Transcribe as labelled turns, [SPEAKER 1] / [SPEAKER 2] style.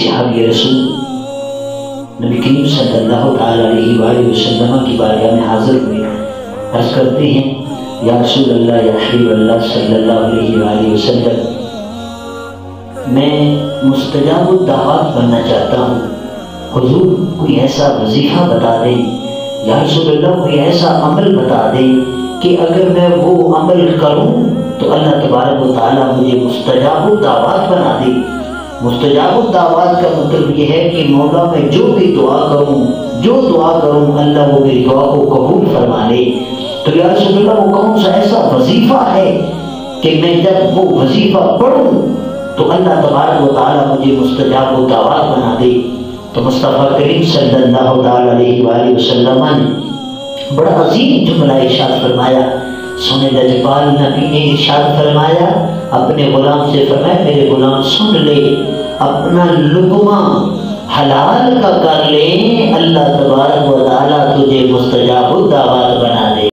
[SPEAKER 1] صحابی رسول نبی کریم صلی اللہ تعالیٰ علیہ وآلہ وسلم کی بارگاہ میں حاضر ہوئے، عرض کرتے ہیں یا رسول اللہ یا حبیب اللہ صلی اللہ علیہ وآلہ وسلم، میں مستجاب الدعوات بننا چاہتا ہوں، حضور کوئی ایسا وظیفہ بتا دیں، یا رسول اللہ کوئی ایسا عمل بتا دیں کہ اگر میں وہ عمل کروں تو اللہ تبارک و تعالیٰ مجھے مستجاب الدعوات بنا دے۔ مستجاب الدعوات کا مطلب یہ ہے کہ مولا میں جو بھی دعا کروں اللہ وہ میری دعا کو قبول فرما لے۔ تو یا رسول اللہ وہ کون سا ایسا وظیفہ ہے کہ میں جب وہ وظیفہ پڑھوں تو اللہ تبارک و تعالیٰ مجھے مستجاب الدعوات بنا دے؟ تو مصطفیٰ کریم صلی اللہ تعالیٰ علیہ وآلہ وسلم نے بڑا عظیم جملہ ارشاد فرمایا۔ سنے لجپال نبی نے ارشاد فرمایا، اپنے غلام سے فرمایا میرے غلام سن لے، اپنا لقمہ حلال کا کر لے، اللہ تبارک و تعالیٰ تجھے مستجاب الدعوات بنا